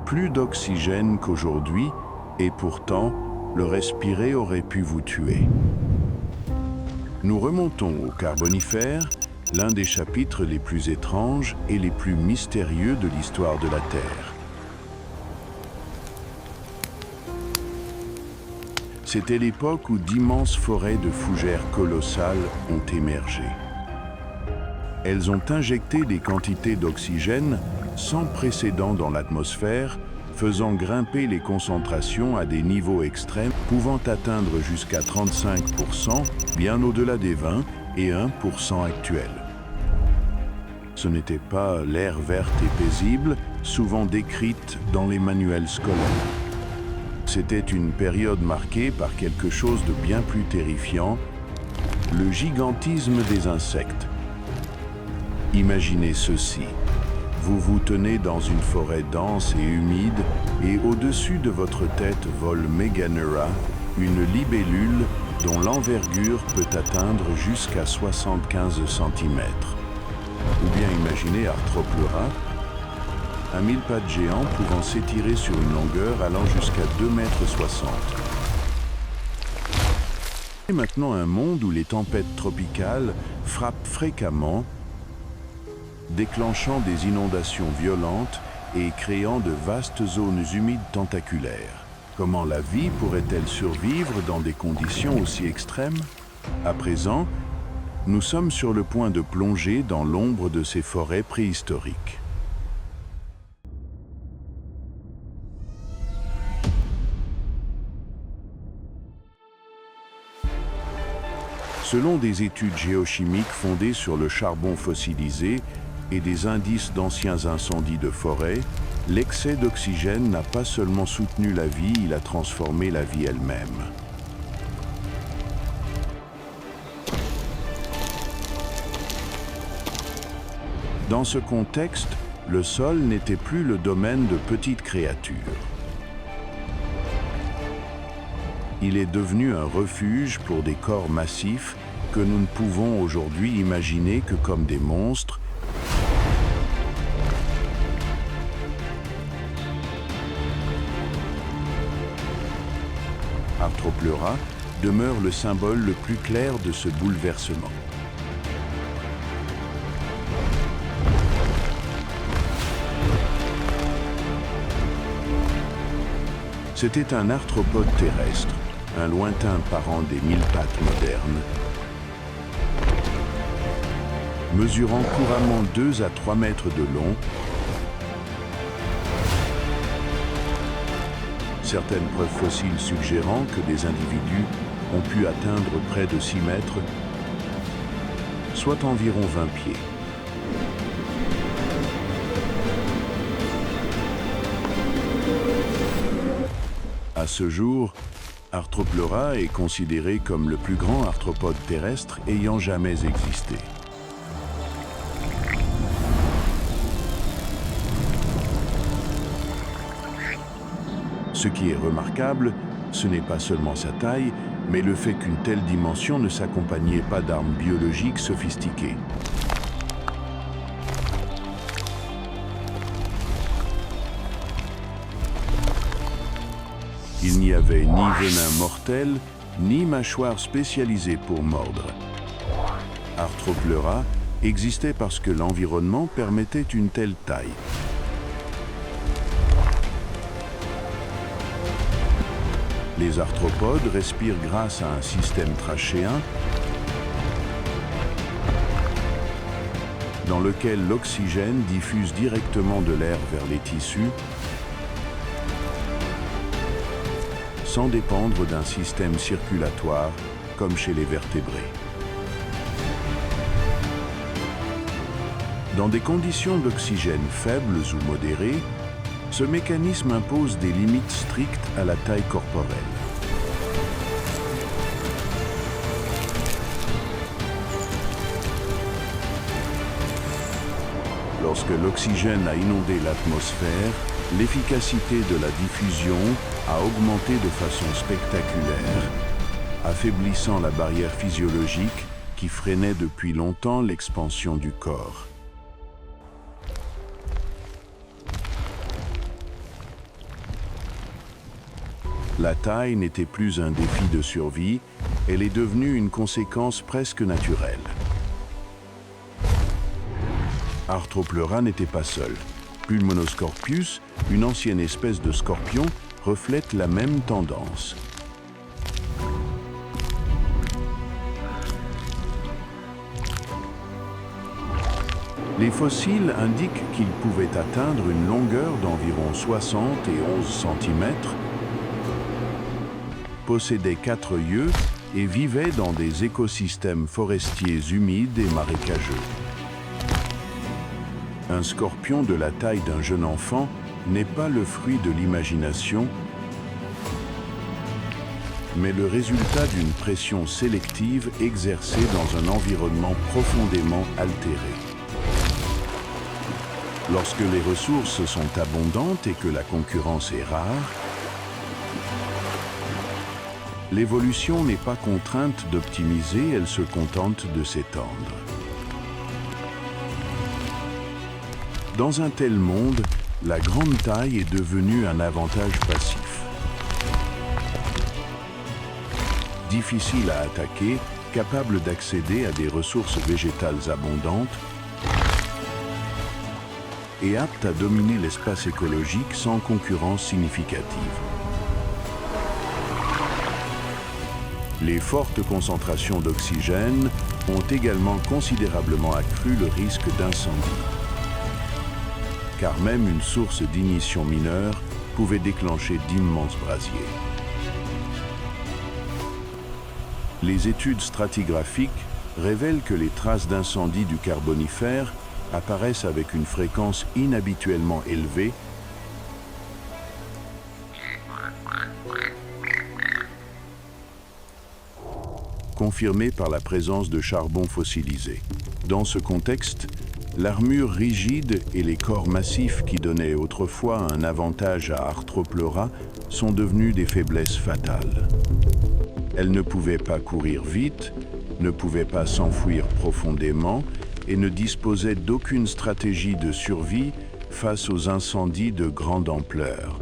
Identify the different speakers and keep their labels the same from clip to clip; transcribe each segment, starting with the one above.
Speaker 1: plus d'oxygène qu'aujourd'hui et pourtant, le respirer aurait pu vous tuer. Nous remontons au Carbonifère, l'un des chapitres les plus étranges et les plus mystérieux de l'histoire de la Terre. C'était l'époque où d'immenses forêts de fougères colossales ont émergé. Elles ont injecté des quantités d'oxygène sans précédent dans l'atmosphère, faisant grimper les concentrations à des niveaux extrêmes pouvant atteindre jusqu'à 35%, bien au-delà des 20 et 1% actuels. Ce n'était pas l'ère verte et paisible, souvent décrite dans les manuels scolaires. C'était une période marquée par quelque chose de bien plus terrifiant, le gigantisme des insectes. Imaginez ceci. Vous vous tenez dans une forêt dense et humide et au-dessus de votre tête vole Meganera, une libellule dont l'envergure peut atteindre jusqu'à 75 cm. Ou bien imaginez Arthropleura, un mille-pattes géant pouvant s'étirer sur une longueur allant jusqu'à 2,60 m. Et maintenant un monde où les tempêtes tropicales frappent fréquemment, déclenchant des inondations violentes et créant de vastes zones humides tentaculaires. Comment la vie pourrait-elle survivre dans des conditions aussi extrêmes? À présent, nous sommes sur le point de plonger dans l'ombre de ces forêts préhistoriques. Selon des études géochimiques fondées sur le charbon fossilisé et des indices d'anciens incendies de forêt, l'excès d'oxygène n'a pas seulement soutenu la vie, il a transformé la vie elle-même. Dans ce contexte, le sol n'était plus le domaine de petites créatures. Il est devenu un refuge pour des corps massifs que nous ne pouvons aujourd'hui imaginer que comme des monstres. Arthropleura demeure le symbole le plus clair de ce bouleversement. C'était un arthropode terrestre, un lointain parent des mille-pattes modernes, mesurant couramment 2 à 3 mètres de long. Certaines preuves fossiles suggérant que des individus ont pu atteindre près de 6 mètres, soit environ 20 pieds. À ce jour, Arthropleura est considéré comme le plus grand arthropode terrestre ayant jamais existé. Ce qui est remarquable, ce n'est pas seulement sa taille, mais le fait qu'une telle dimension ne s'accompagnait pas d'armes biologiques sophistiquées. Il n'y avait ni venin mortel, ni mâchoire spécialisée pour mordre. Arthropleura existait parce que l'environnement permettait une telle taille. Les arthropodes respirent grâce à un système trachéen dans lequel l'oxygène diffuse directement de l'air vers les tissus sans dépendre d'un système circulatoire comme chez les vertébrés. Dans des conditions d'oxygène faibles ou modérées, ce mécanisme impose des limites strictes à la taille corporelle. Lorsque l'oxygène a inondé l'atmosphère, l'efficacité de la diffusion a augmenté de façon spectaculaire, affaiblissant la barrière physiologique qui freinait depuis longtemps l'expansion du corps. La taille n'était plus un défi de survie, elle est devenue une conséquence presque naturelle. Arthropleura n'était pas seul. Pulmonoscorpius, une ancienne espèce de scorpion, reflète la même tendance. Les fossiles indiquent qu'ils pouvaient atteindre une longueur d'environ 60 et 11 cm, possédaient 4 yeux et vivaient dans des écosystèmes forestiers humides et marécageux. Un scorpion de la taille d'un jeune enfant n'est pas le fruit de l'imagination, mais le résultat d'une pression sélective exercée dans un environnement profondément altéré. Lorsque les ressources sont abondantes et que la concurrence est rare, l'évolution n'est pas contrainte d'optimiser, elle se contente de s'étendre. Dans un tel monde, la grande taille est devenue un avantage passif. Difficile à attaquer, capable d'accéder à des ressources végétales abondantes et apte à dominer l'espace écologique sans concurrence significative. Les fortes concentrations d'oxygène ont également considérablement accru le risque d'incendie, car même une source d'ignition mineure pouvait déclencher d'immenses brasiers. Les études stratigraphiques révèlent que les traces d'incendie du Carbonifère apparaissent avec une fréquence inhabituellement élevée, confirmée par la présence de charbon fossilisé. Dans ce contexte, l'armure rigide et les corps massifs qui donnaient autrefois un avantage à Arthropleura sont devenus des faiblesses fatales. Elle ne pouvait pas courir vite, ne pouvait pas s'enfouir profondément et ne disposait d'aucune stratégie de survie face aux incendies de grande ampleur.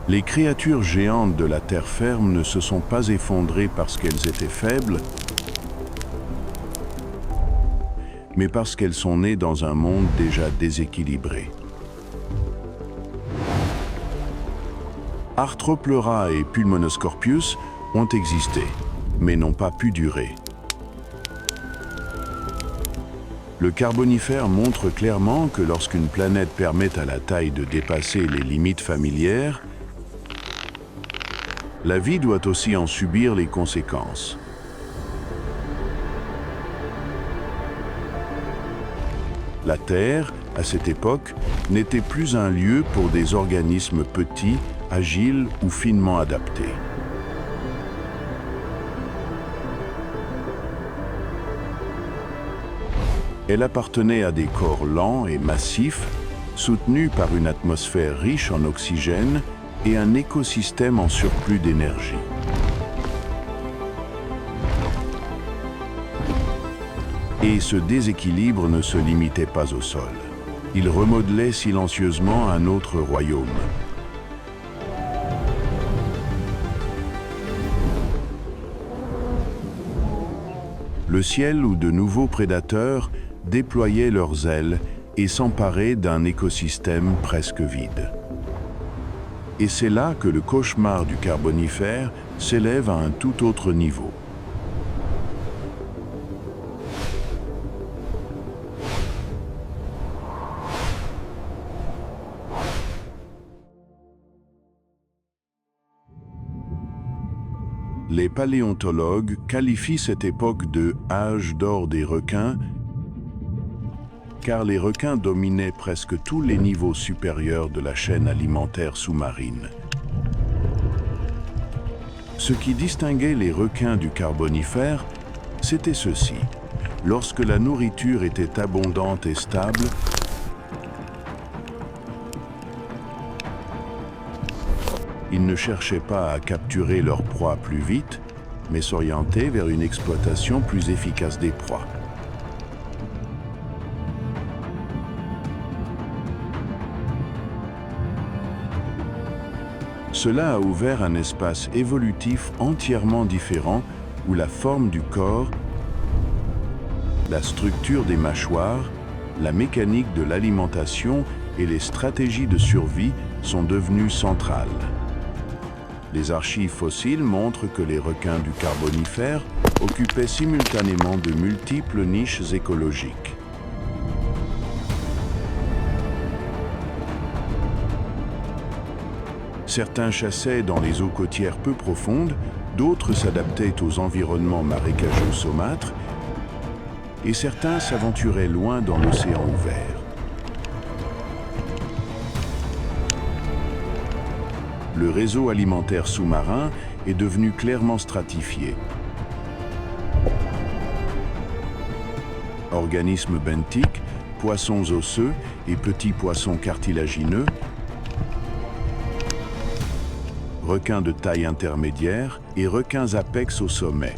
Speaker 1: Les créatures géantes de la terre ferme ne se sont pas effondrées parce qu'elles étaient faibles, mais parce qu'elles sont nées dans un monde déjà déséquilibré. Arthropleura et Pulmonoscorpius ont existé, mais n'ont pas pu durer. Le Carbonifère montre clairement que lorsqu'une planète permet à la taille de dépasser les limites familières, la vie doit aussi en subir les conséquences. La Terre, à cette époque, n'était plus un lieu pour des organismes petits, agiles ou finement adaptés. Elle appartenait à des corps lents et massifs, soutenus par une atmosphère riche en oxygène et un écosystème en surplus d'énergie. Et ce déséquilibre ne se limitait pas au sol. Il remodelait silencieusement un autre royaume. Le ciel où de nouveaux prédateurs déployaient leurs ailes et s'emparaient d'un écosystème presque vide. Et c'est là que le cauchemar du Carbonifère s'élève à un tout autre niveau. Les paléontologues qualifient cette époque de « âge d'or des requins » car les requins dominaient presque tous les niveaux supérieurs de la chaîne alimentaire sous-marine. Ce qui distinguait les requins du Carbonifère, c'était ceci. Lorsque la nourriture était abondante et stable, ils ne cherchaient pas à capturer leur proie plus vite, mais s'orientaient vers une exploitation plus efficace des proies. Cela a ouvert un espace évolutif entièrement différent où la forme du corps, la structure des mâchoires, la mécanique de l'alimentation et les stratégies de survie sont devenues centrales. Les archives fossiles montrent que les requins du Carbonifère occupaient simultanément de multiples niches écologiques. Certains chassaient dans les eaux côtières peu profondes, d'autres s'adaptaient aux environnements marécageux saumâtres, et certains s'aventuraient loin dans l'océan ouvert. Le réseau alimentaire sous-marin est devenu clairement stratifié. Organismes benthiques, poissons osseux et petits poissons cartilagineux, requins de taille intermédiaire et requins apex au sommet.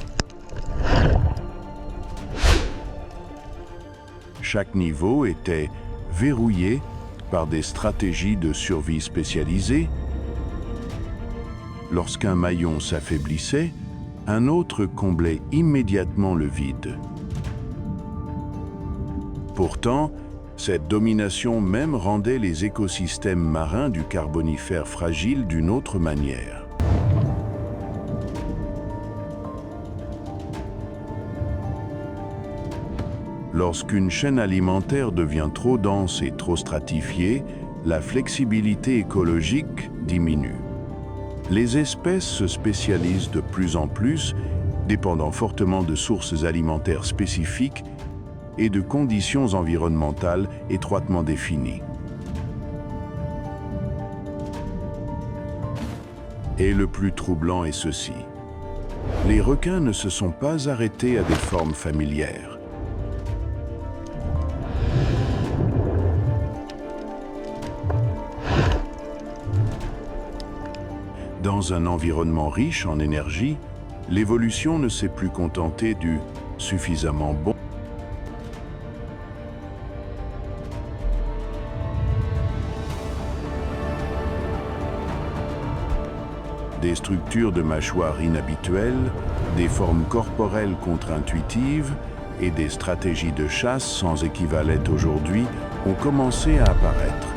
Speaker 1: Chaque niveau était verrouillé par des stratégies de survie spécialisées. Lorsqu'un maillon s'affaiblissait, un autre comblait immédiatement le vide. Pourtant, cette domination même rendait les écosystèmes marins du Carbonifère fragiles d'une autre manière. Lorsqu'une chaîne alimentaire devient trop dense et trop stratifiée, la flexibilité écologique diminue. Les espèces se spécialisent de plus en plus, dépendant fortement de sources alimentaires spécifiques et de conditions environnementales étroitement définies. Et le plus troublant est ceci. Les requins ne se sont pas arrêtés à des formes familières. Dans un environnement riche en énergie, l'évolution ne s'est plus contentée du « suffisamment bon ». Des structures de mâchoires inhabituelles, des formes corporelles contre-intuitives et des stratégies de chasse sans équivalent aujourd'hui ont commencé à apparaître.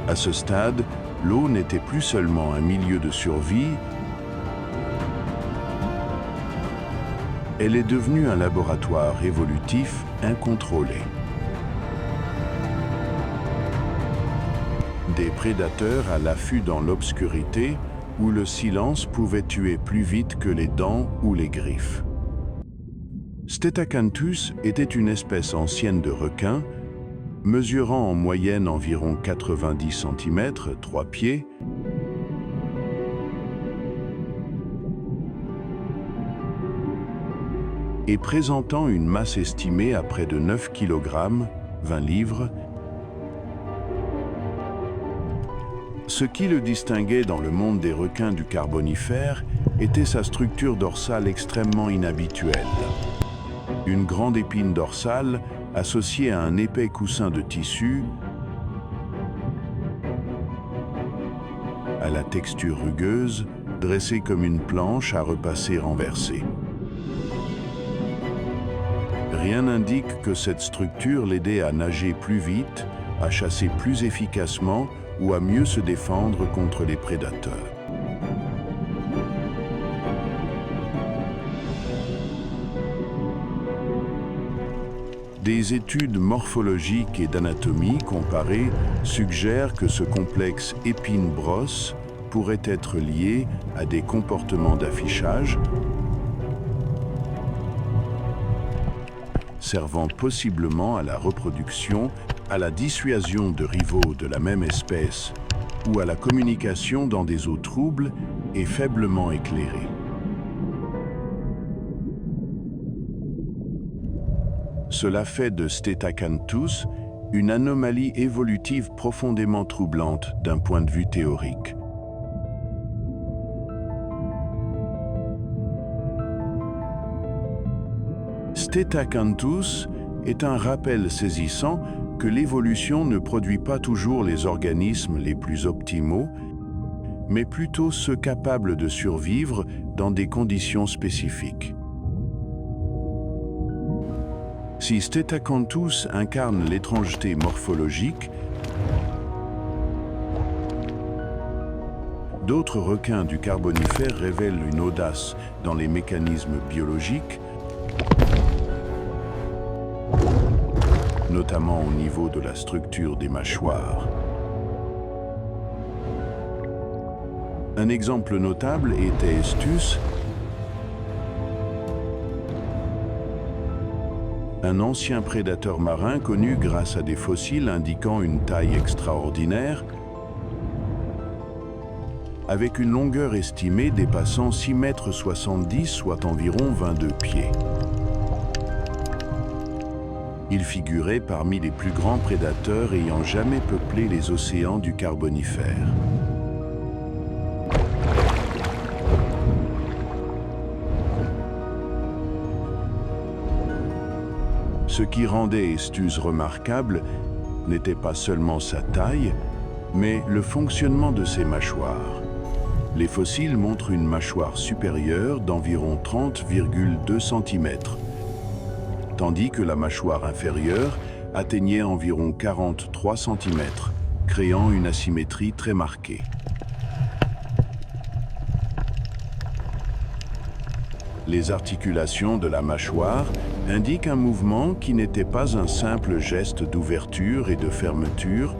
Speaker 1: À ce stade, l'eau n'était plus seulement un milieu de survie, elle est devenue un laboratoire évolutif incontrôlé. Des prédateurs à l'affût dans l'obscurité, où le silence pouvait tuer plus vite que les dents ou les griffes. Stetacanthus était une espèce ancienne de requin, mesurant en moyenne environ 90 cm, 3 pieds, et présentant une masse estimée à près de 9 kg, 20 livres, ce qui le distinguait dans le monde des requins du Carbonifère était sa structure dorsale extrêmement inhabituelle. Une grande épine dorsale associée à un épais coussin de tissu, à la texture rugueuse, dressée comme une planche à repasser renversée. Rien n'indique que cette structure l'aidait à nager plus vite, à chasser plus efficacement ou à mieux se défendre contre les prédateurs. Des études morphologiques et d'anatomie comparées suggèrent que ce complexe épine-brosse pourrait être lié à des comportements d'affichage, servant possiblement à la reproduction, à la dissuasion de rivaux de la même espèce ou à la communication dans des eaux troubles et faiblement éclairées. Cela fait de Stetacanthus une anomalie évolutive profondément troublante d'un point de vue théorique. Stetacanthus est un rappel saisissant que l'évolution ne produit pas toujours les organismes les plus optimaux, mais plutôt ceux capables de survivre dans des conditions spécifiques. Si Stetacanthus incarne l'étrangeté morphologique, d'autres requins du Carbonifère révèlent une audace dans les mécanismes biologiques, notamment au niveau de la structure des mâchoires. Un exemple notable est Aestus, un ancien prédateur marin connu grâce à des fossiles indiquant une taille extraordinaire, avec une longueur estimée dépassant 6,70 m, soit environ 22 pieds. Il figurait parmi les plus grands prédateurs ayant jamais peuplé les océans du Carbonifère. Ce qui rendait Aestus remarquable n'était pas seulement sa taille, mais le fonctionnement de ses mâchoires. Les fossiles montrent une mâchoire supérieure d'environ 30,2 cm, tandis que la mâchoire inférieure atteignait environ 43 cm, créant une asymétrie très marquée. Les articulations de la mâchoire indiquent un mouvement qui n'était pas un simple geste d'ouverture et de fermeture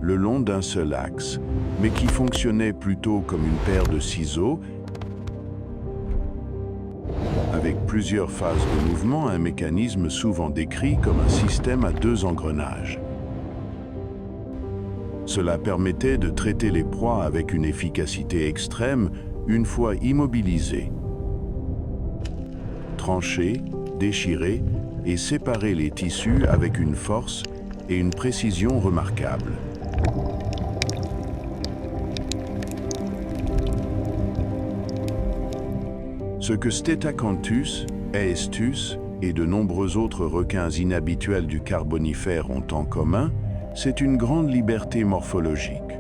Speaker 1: le long d'un seul axe, mais qui fonctionnait plutôt comme une paire de ciseaux, avec plusieurs phases de mouvement, un mécanisme souvent décrit comme un système à 2 engrenages. Cela permettait de traiter les proies avec une efficacité extrême une fois immobilisées. Trancher, déchirer et séparer les tissus avec une force et une précision remarquables. Ce que Stetacanthus, Aestus et de nombreux autres requins inhabituels du Carbonifère ont en commun, c'est une grande liberté morphologique.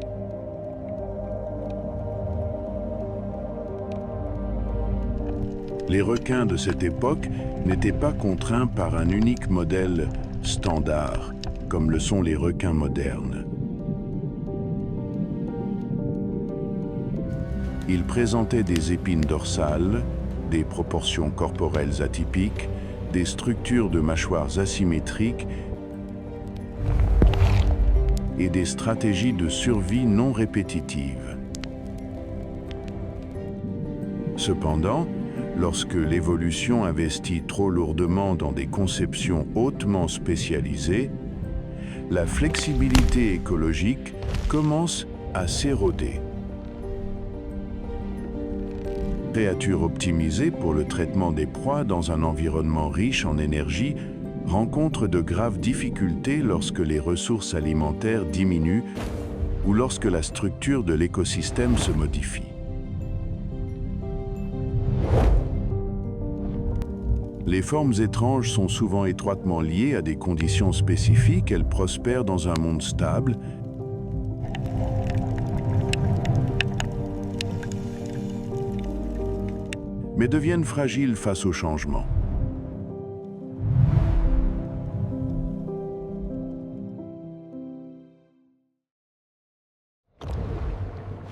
Speaker 1: Les requins de cette époque n'étaient pas contraints par un unique modèle standard, comme le sont les requins modernes. Ils présentaient des épines dorsales, des proportions corporelles atypiques, des structures de mâchoires asymétriques et des stratégies de survie non répétitives. Cependant, lorsque l'évolution investit trop lourdement dans des conceptions hautement spécialisées, la flexibilité écologique commence à s'éroder. Créatures optimisées pour le traitement des proies dans un environnement riche en énergie rencontrent de graves difficultés lorsque les ressources alimentaires diminuent ou lorsque la structure de l'écosystème se modifie. Les formes étranges sont souvent étroitement liées à des conditions spécifiques. Elles prospèrent dans un monde stable, mais deviennent fragiles face au changement.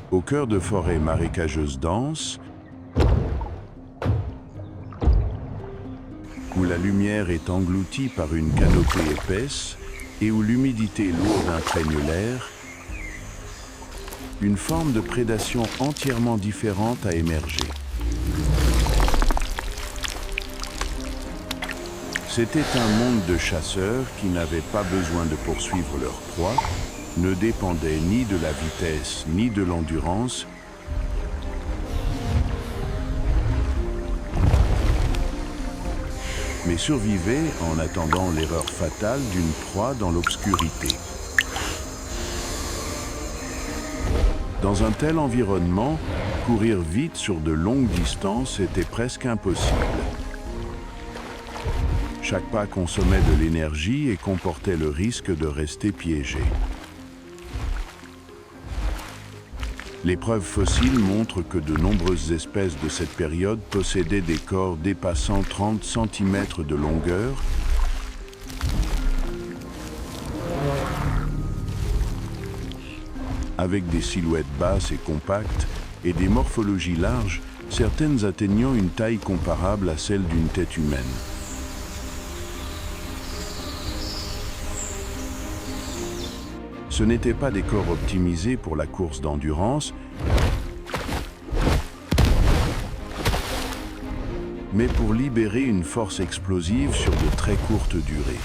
Speaker 1: Au cœur de forêts marécageuses denses, où la lumière est engloutie par une canopée épaisse et où l'humidité lourde imprègne l'air, une forme de prédation entièrement différente a émergé. C'était un monde de chasseurs qui n'avaient pas besoin de poursuivre leur proie, ne dépendaient ni de la vitesse ni de l'endurance, mais survivaient en attendant l'erreur fatale d'une proie dans l'obscurité. Dans un tel environnement, courir vite sur de longues distances était presque impossible. Chaque pas consommait de l'énergie et comportait le risque de rester piégé. Les preuves fossiles montrent que de nombreuses espèces de cette période possédaient des corps dépassant 30 cm de longueur, avec des silhouettes basses et compactes et des morphologies larges, certaines atteignant une taille comparable à celle d'une tête humaine. Ce n'étaient pas des corps optimisés pour la course d'endurance, mais pour libérer une force explosive sur de très courtes durées.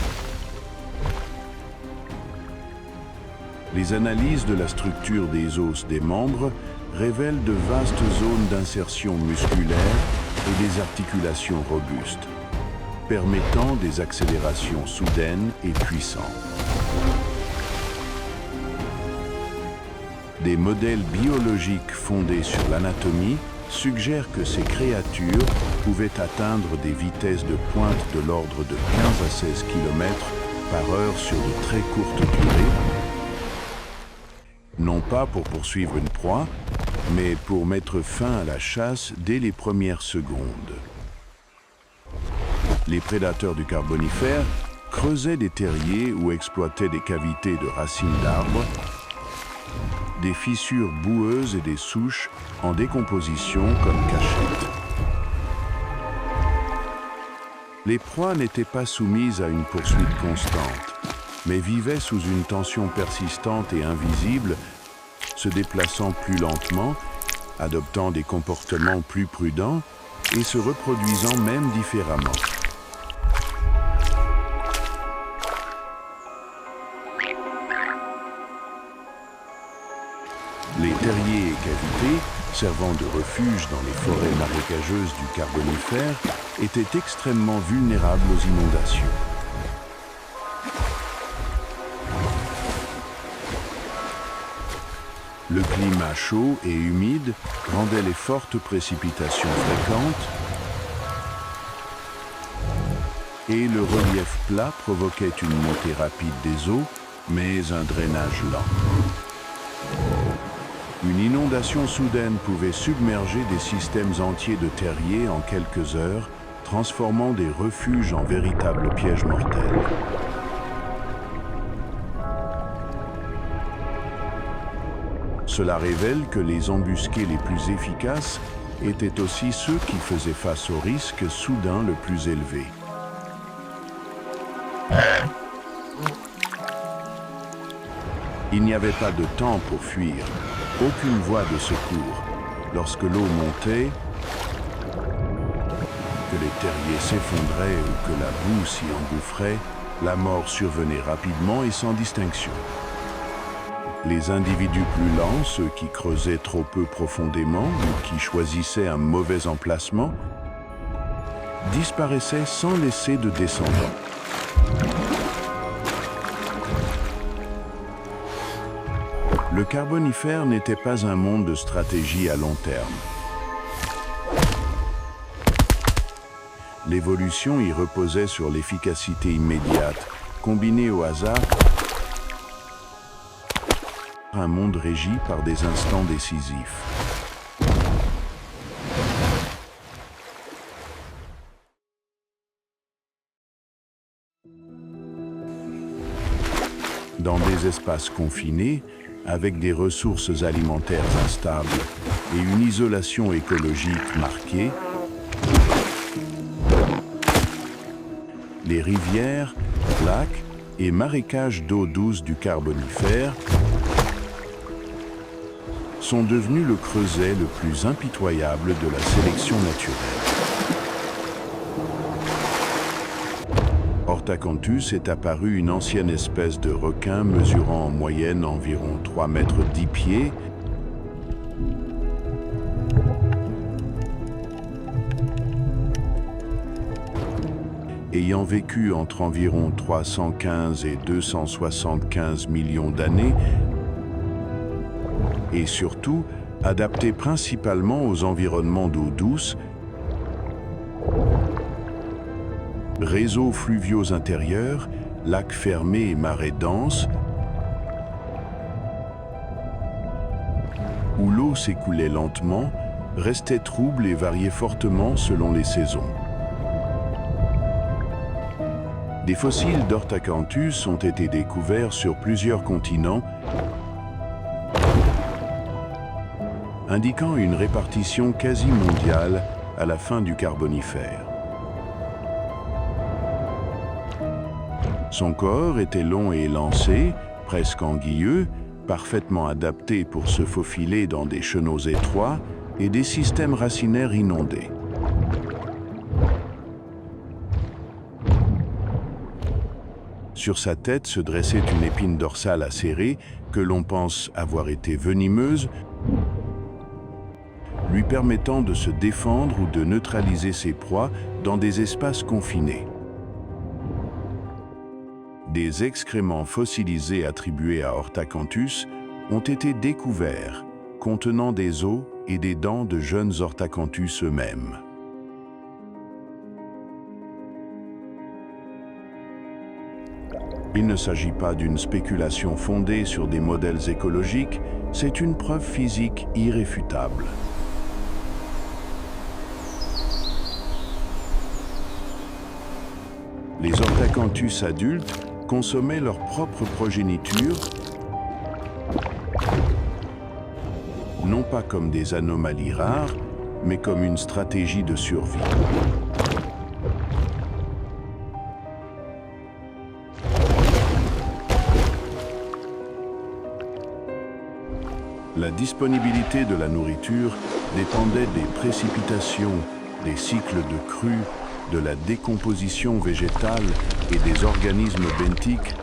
Speaker 1: Les analyses de la structure des os des membres révèlent de vastes zones d'insertion musculaire et des articulations robustes, permettant des accélérations soudaines et puissantes. Des modèles biologiques fondés sur l'anatomie suggèrent que ces créatures pouvaient atteindre des vitesses de pointe de l'ordre de 15 à 16 km par heure sur de très courtes durées, non pas pour poursuivre une proie, mais pour mettre fin à la chasse dès les premières secondes. Les prédateurs du Carbonifère creusaient des terriers ou exploitaient des cavités de racines d'arbres, des fissures boueuses et des souches en décomposition comme cachette. Les proies n'étaient pas soumises à une poursuite constante, mais vivaient sous une tension persistante et invisible, se déplaçant plus lentement, adoptant des comportements plus prudents et se reproduisant même différemment. Les terriers et cavités, servant de refuge dans les forêts marécageuses du Carbonifère, étaient extrêmement vulnérables aux inondations. Le climat chaud et humide rendait les fortes précipitations fréquentes et le relief plat provoquait une montée rapide des eaux, mais un drainage lent. Une inondation soudaine pouvait submerger des systèmes entiers de terriers en quelques heures, transformant des refuges en véritables pièges mortels. Cela révèle que les embusqués les plus efficaces étaient aussi ceux qui faisaient face au risque soudain le plus élevé. Il n'y avait pas de temps pour fuir, aucune voie de secours. Lorsque l'eau montait, que les terriers s'effondraient ou que la boue s'y engouffrait, la mort survenait rapidement et sans distinction. Les individus plus lents, ceux qui creusaient trop peu profondément ou qui choisissaient un mauvais emplacement, disparaissaient sans laisser de descendants. Le Carbonifère n'était pas un monde de stratégie à long terme. L'évolution y reposait sur l'efficacité immédiate, combinée au hasard, un monde régi par des instants décisifs. Dans des espaces confinés, avec des ressources alimentaires instables et une isolation écologique marquée, les rivières, lacs et marécages d'eau douce du Carbonifère sont devenus le creuset le plus impitoyable de la sélection naturelle. Ortacanthus est apparue une ancienne espèce de requin mesurant en moyenne environ 3 mètres 10 pieds, ayant vécu entre environ 315 et 275 millions d'années, et surtout adapté principalement aux environnements d'eau douce, Réseaux fluviaux intérieurs, lacs fermés et marais denses, où l'eau s'écoulait lentement, restait trouble et variait fortement selon les saisons. Des fossiles d'Orthacanthus ont été découverts sur plusieurs continents, indiquant une répartition quasi mondiale à la fin du Carbonifère. Son corps était long et élancé, presque anguilleux, parfaitement adapté pour se faufiler dans des chenaux étroits et des systèmes racinaires inondés. Sur sa tête se dressait une épine dorsale acérée que l'on pense avoir été venimeuse, lui permettant de se défendre ou de neutraliser ses proies dans des espaces confinés. Des excréments fossilisés attribués à Orthacanthus ont été découverts, contenant des os et des dents de jeunes Orthacanthus eux-mêmes. Il ne s'agit pas d'une spéculation fondée sur des modèles écologiques, c'est une preuve physique irréfutable. Les Orthacanthus adultes consommaient leur propre progéniture, non pas comme des anomalies rares, mais comme une stratégie de survie. La disponibilité de la nourriture dépendait des précipitations, des cycles de crue, de la décomposition végétale et des organismes benthiques,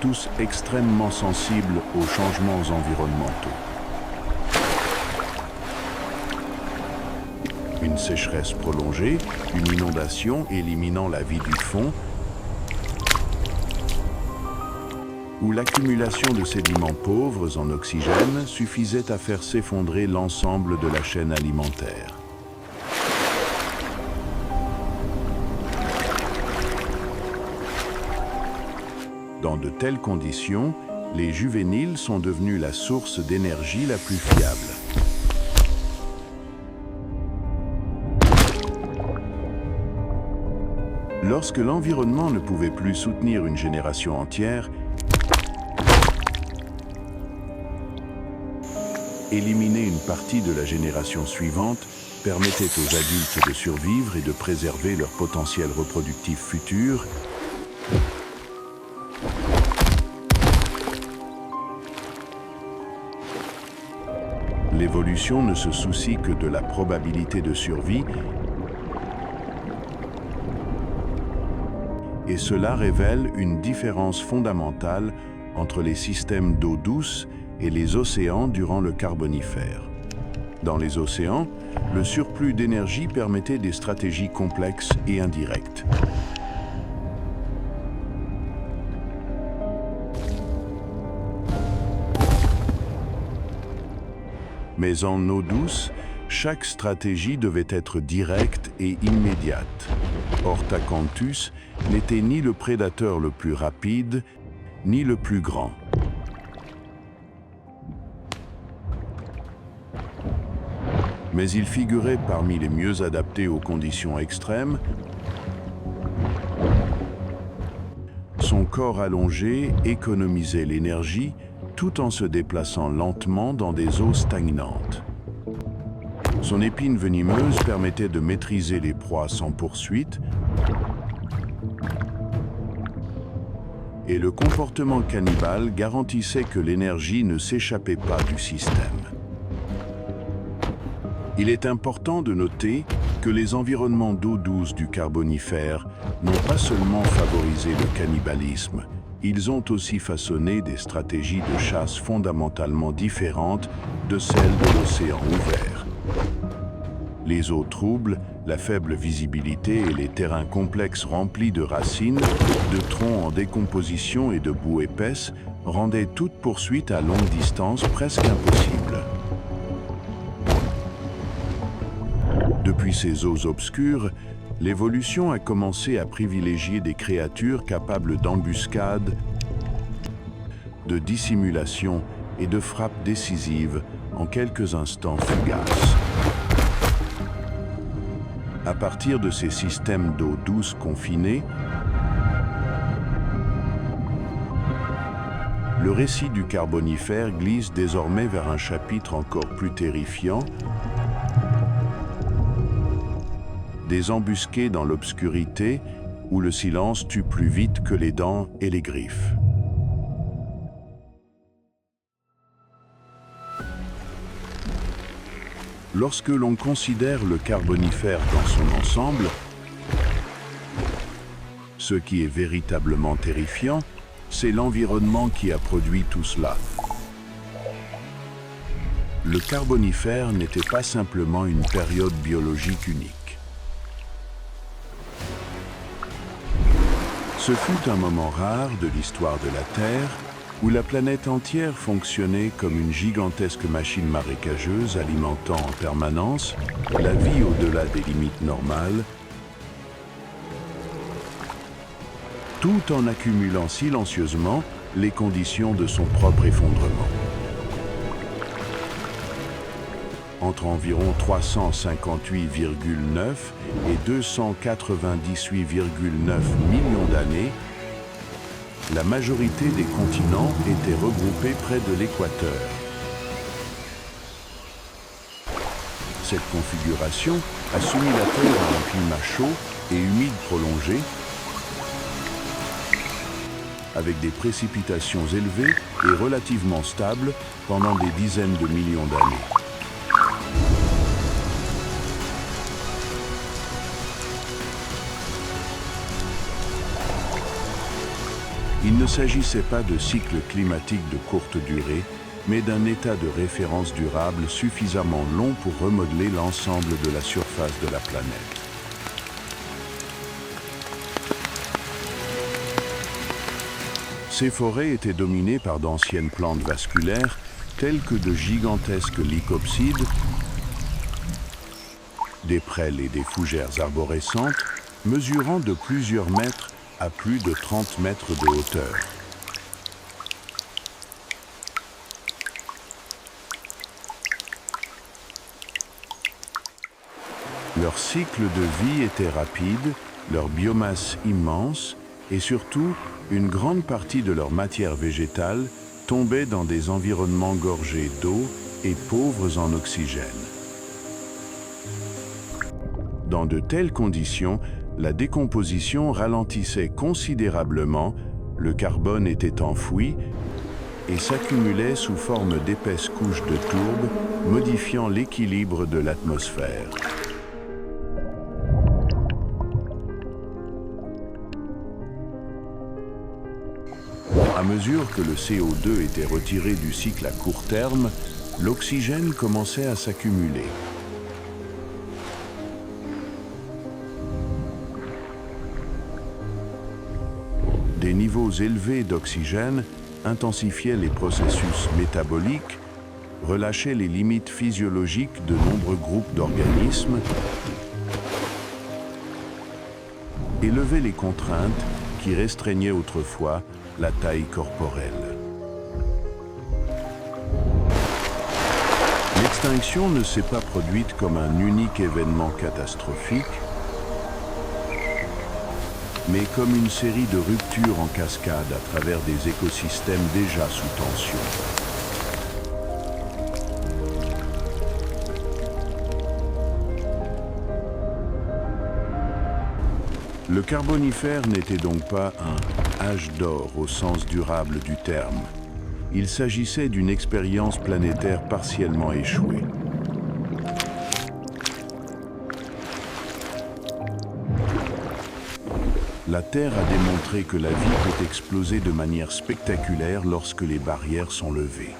Speaker 1: tous extrêmement sensibles aux changements environnementaux. Une sécheresse prolongée, une inondation éliminant la vie du fond, où l'accumulation de sédiments pauvres en oxygène suffisait à faire s'effondrer l'ensemble de la chaîne alimentaire. Dans de telles conditions, les juvéniles sont devenus la source d'énergie la plus fiable. Lorsque l'environnement ne pouvait plus soutenir une génération entière, éliminer une partie de la génération suivante permettait aux adultes de survivre et de préserver leur potentiel reproductif futur. L'évolution ne se soucie que de la probabilité de survie, et cela révèle une différence fondamentale entre les systèmes d'eau douce et les océans durant le Carbonifère. Dans les océans, le surplus d'énergie permettait des stratégies complexes et indirectes. Mais en eau douce, chaque stratégie devait être directe et immédiate. Orthacanthus n'était ni le prédateur le plus rapide, ni le plus grand. Mais il figurait parmi les mieux adaptés aux conditions extrêmes. Son corps allongé économisait l'énergie tout en se déplaçant lentement dans des eaux stagnantes. Son épine venimeuse permettait de maîtriser les proies sans poursuite, et le comportement cannibale garantissait que l'énergie ne s'échappait pas du système. Il est important de noter que les environnements d'eau douce du Carbonifère n'ont pas seulement favorisé le cannibalisme, ils ont aussi façonné des stratégies de chasse fondamentalement différentes de celles de l'océan ouvert. Les eaux troubles, la faible visibilité et les terrains complexes remplis de racines, de troncs en décomposition et de boue épaisse rendaient toute poursuite à longue distance presque impossible. Depuis ces eaux obscures, l'évolution a commencé à privilégier des créatures capables d'embuscade, de dissimulation et de frappe décisive en quelques instants fugaces. À partir de ces systèmes d'eau douce confinés, le récit du Carbonifère glisse désormais vers un chapitre encore plus terrifiant, des embusquées dans l'obscurité où le silence tue plus vite que les dents et les griffes. Lorsque l'on considère le Carbonifère dans son ensemble, ce qui est véritablement terrifiant, c'est l'environnement qui a produit tout cela. Le Carbonifère n'était pas simplement une période biologique unique. Ce fut un moment rare de l'histoire de la Terre où la planète entière fonctionnait comme une gigantesque machine marécageuse alimentant en permanence la vie au-delà des limites normales, tout en accumulant silencieusement les conditions de son propre effondrement. Entre environ 358,9 et 298,9 millions d'années, la majorité des continents étaient regroupés près de l'équateur. Cette configuration a soumis la Terre à un climat chaud et humide prolongé, avec des précipitations élevées et relativement stables pendant des dizaines de millions d'années. Il ne s'agissait pas de cycles climatiques de courte durée, mais d'un état de référence durable suffisamment long pour remodeler l'ensemble de la surface de la planète. Ces forêts étaient dominées par d'anciennes plantes vasculaires, telles que de gigantesques lycopsides, des prêles et des fougères arborescentes, mesurant de plusieurs mètres à plus de 30 mètres de hauteur. Leur cycle de vie était rapide, leur biomasse immense et surtout, une grande partie de leur matière végétale tombait dans des environnements gorgés d'eau et pauvres en oxygène. Dans de telles conditions, la décomposition ralentissait considérablement, le carbone était enfoui et s'accumulait sous forme d'épaisses couches de tourbe, modifiant l'équilibre de l'atmosphère. À mesure que le CO2 était retiré du cycle à court terme, l'oxygène commençait à s'accumuler. Des niveaux élevés d'oxygène intensifiaient les processus métaboliques, relâchaient les limites physiologiques de nombreux groupes d'organismes, et levaient les contraintes qui restreignaient autrefois la taille corporelle. L'extinction ne s'est pas produite comme un unique événement catastrophique, mais comme une série de ruptures en cascade à travers des écosystèmes déjà sous tension. Le Carbonifère n'était donc pas un âge d'or au sens durable du terme. Il s'agissait d'une expérience planétaire partiellement échouée. La Terre a démontré que la vie peut exploser de manière spectaculaire lorsque les barrières sont levées.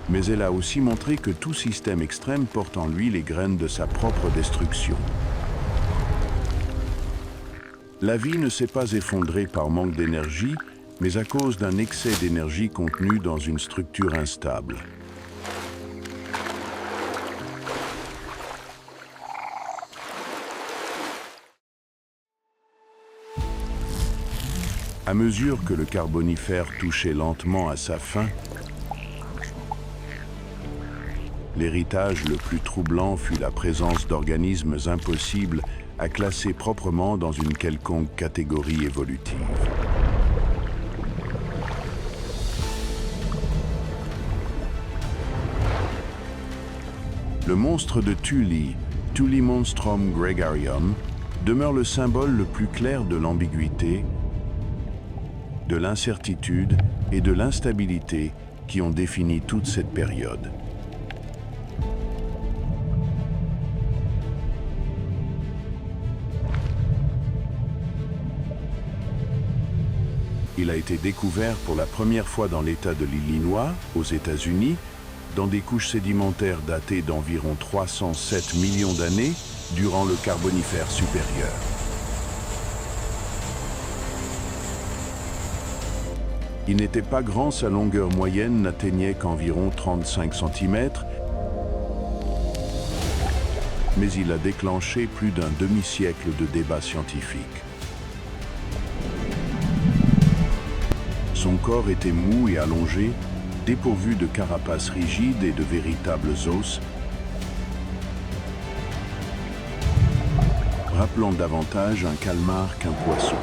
Speaker 1: Mais elle a aussi montré que tout système extrême porte en lui les graines de sa propre destruction. La vie ne s'est pas effondrée par manque d'énergie, mais à cause d'un excès d'énergie contenue dans une structure instable. À mesure que le Carbonifère touchait lentement à sa fin, l'héritage le plus troublant fut la présence d'organismes impossibles à classer proprement dans une quelconque catégorie évolutive. Le monstre de Thully, Thullimonstrum gregarium, demeure le symbole le plus clair de l'ambiguïté, de l'incertitude et de l'instabilité qui ont défini toute cette période. Il a été découvert pour la première fois dans l'État de l'Illinois, aux États-Unis, dans des couches sédimentaires datées d'environ 307 millions d'années durant le Carbonifère supérieur. Il n'était pas grand, sa longueur moyenne n'atteignait qu'environ 35 cm, mais il a déclenché plus d'un demi-siècle de débats scientifiques. Son corps était mou et allongé, dépourvu de carapace rigide et de véritables os, rappelant davantage un calmar qu'un poisson.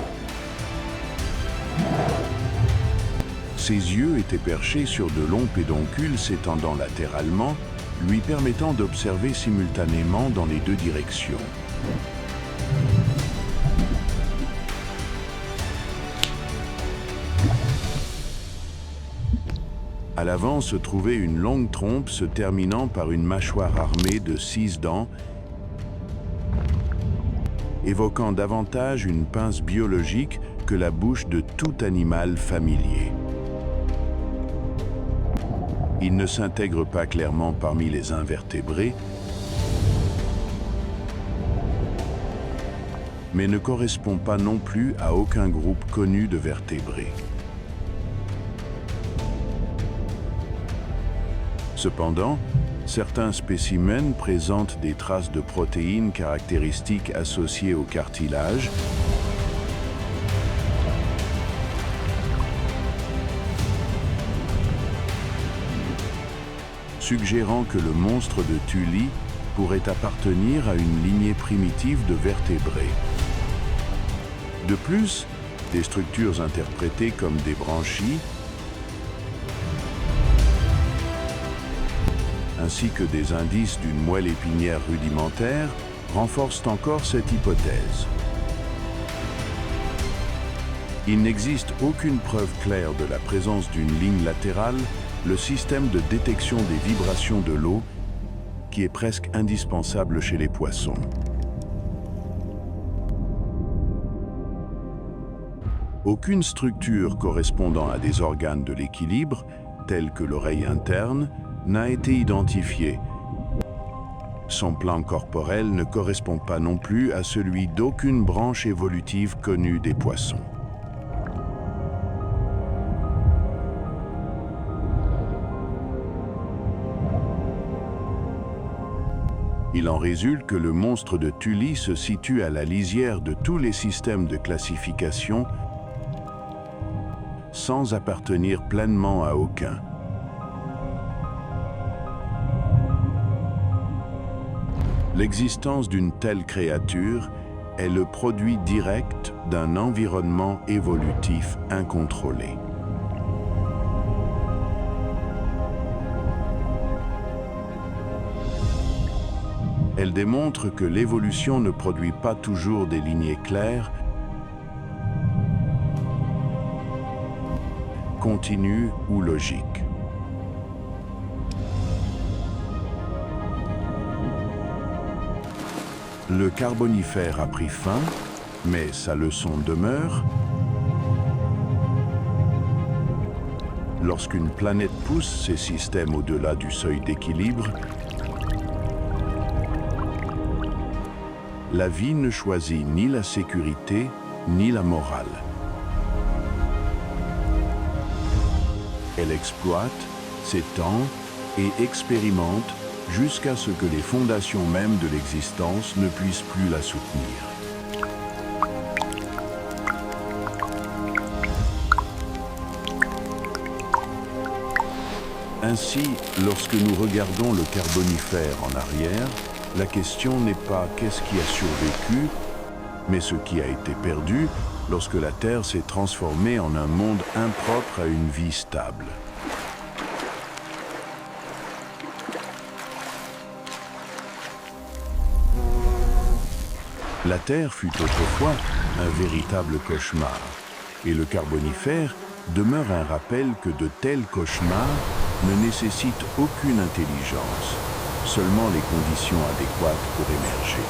Speaker 1: Ses yeux étaient perchés sur de longs pédoncules s'étendant latéralement, lui permettant d'observer simultanément dans les deux directions. À l'avant se trouvait une longue trompe se terminant par une mâchoire armée de 6 dents, évoquant davantage une pince biologique que la bouche de tout animal familier. Il ne s'intègre pas clairement parmi les invertébrés, mais ne correspond pas non plus à aucun groupe connu de vertébrés. Cependant, certains spécimens présentent des traces de protéines caractéristiques associées au cartilage, suggérant que le monstre de Thully pourrait appartenir à une lignée primitive de vertébrés. De plus, des structures interprétées comme des branchies, ainsi que des indices d'une moelle épinière rudimentaire, renforcent encore cette hypothèse. Il n'existe aucune preuve claire de la présence d'une ligne latérale, le système de détection des vibrations de l'eau, qui est presque indispensable chez les poissons. Aucune structure correspondant à des organes de l'équilibre, tels que l'oreille interne, n'a été identifié. Son plan corporel ne correspond pas non plus à celui d'aucune branche évolutive connue des poissons. Il en résulte que le monstre de Thully se situe à la lisière de tous les systèmes de classification sans appartenir pleinement à aucun. L'existence d'une telle créature est le produit direct d'un environnement évolutif incontrôlé. Elle démontre que l'évolution ne produit pas toujours des lignées claires, continues ou logiques. Le Carbonifère a pris fin, mais sa leçon demeure. Lorsqu'une planète pousse ses systèmes au-delà du seuil d'équilibre, la vie ne choisit ni la sécurité, ni la morale. Elle exploite, s'étend et expérimente jusqu'à ce que les fondations mêmes de l'existence ne puissent plus la soutenir. Ainsi, lorsque nous regardons le Carbonifère en arrière, la question n'est pas qu'est-ce qui a survécu, mais ce qui a été perdu lorsque la Terre s'est transformée en un monde impropre à une vie stable. La Terre fut autrefois un véritable cauchemar, et le Carbonifère demeure un rappel que de tels cauchemars ne nécessitent aucune intelligence, seulement les conditions adéquates pour émerger.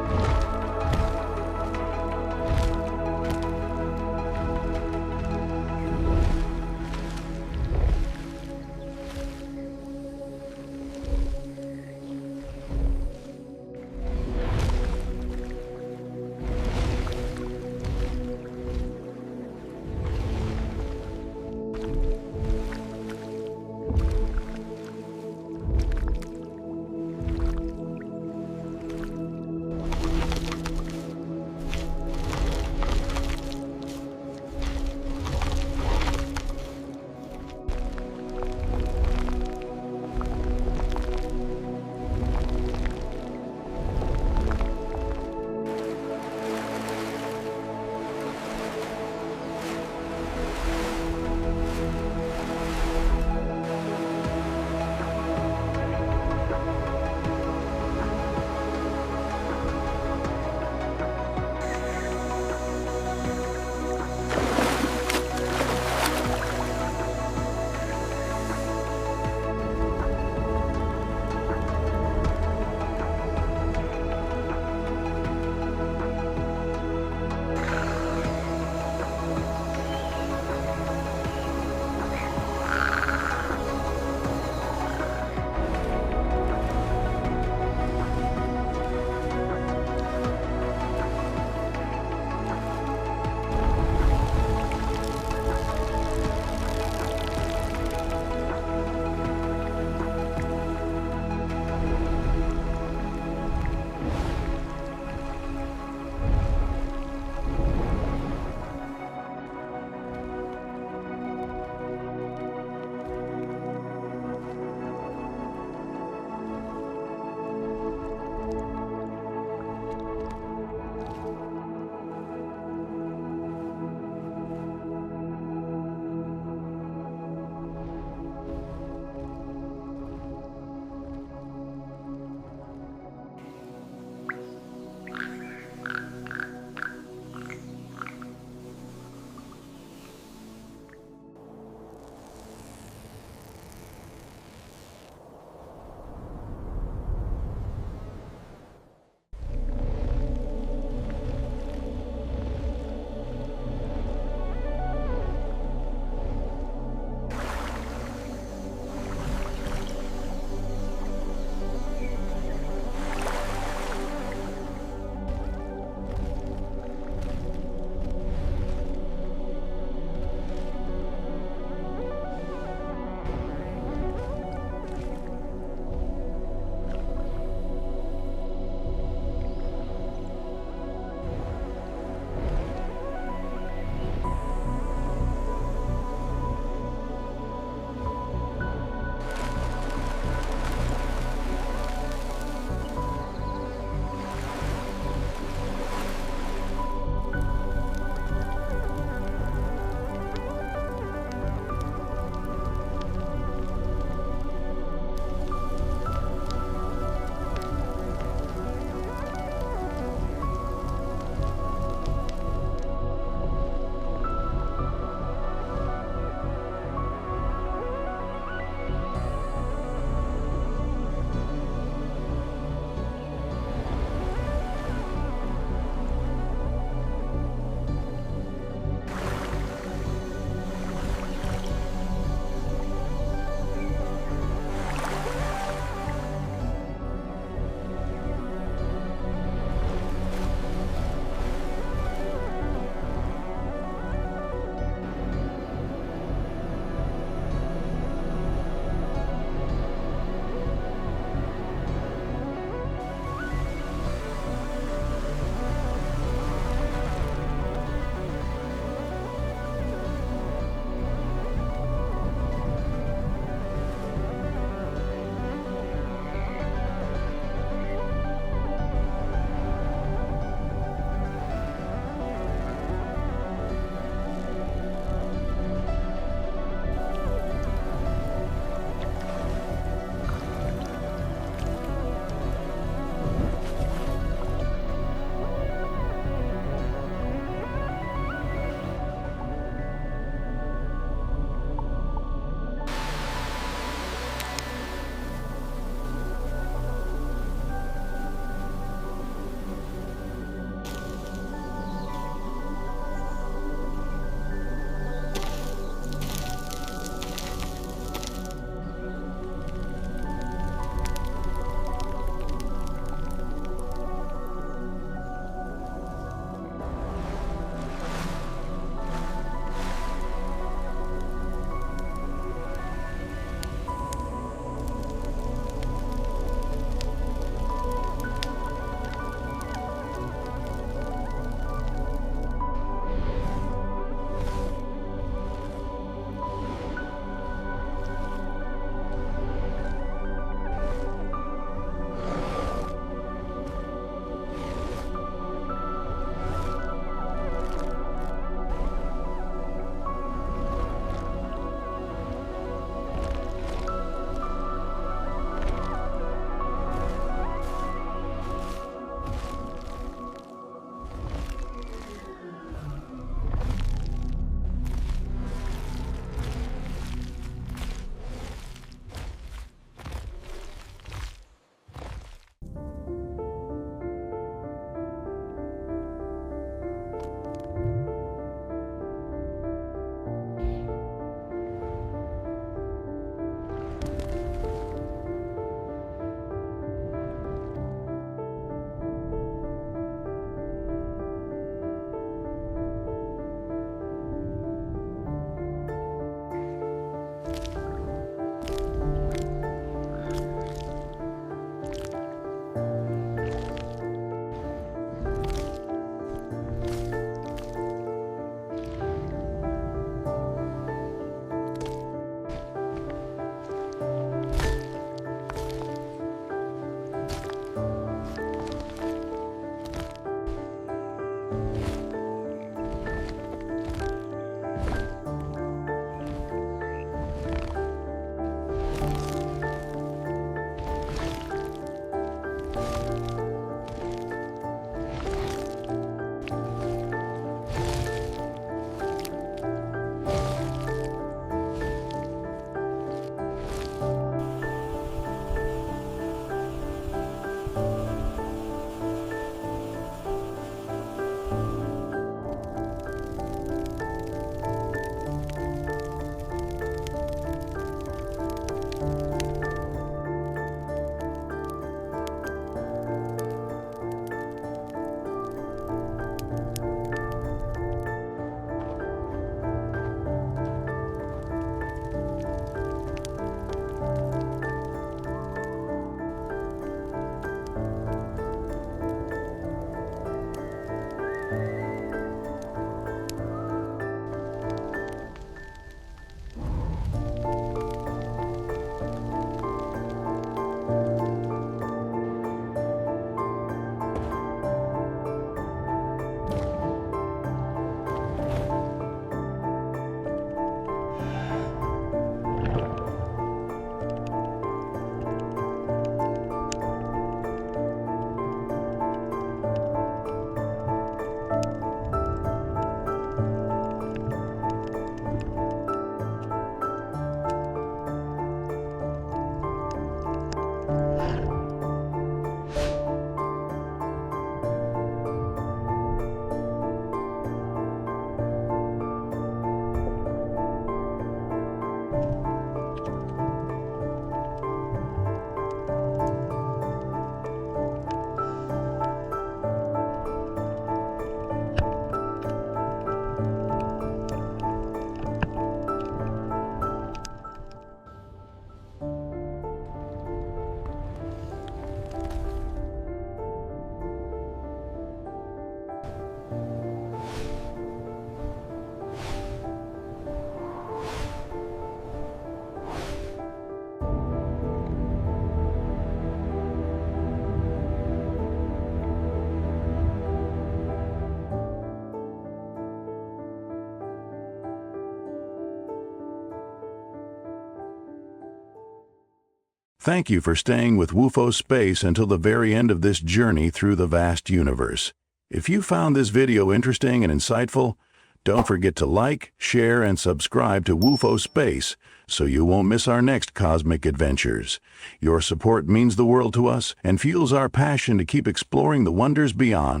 Speaker 1: Thank you for staying with WUFO Space until the very end of this journey through the vast universe. If you found this video interesting and insightful, don't forget to like, share, and subscribe to WUFO Space so you won't miss our next cosmic adventures. Your support means the world to us and fuels our passion to keep exploring the wonders beyond.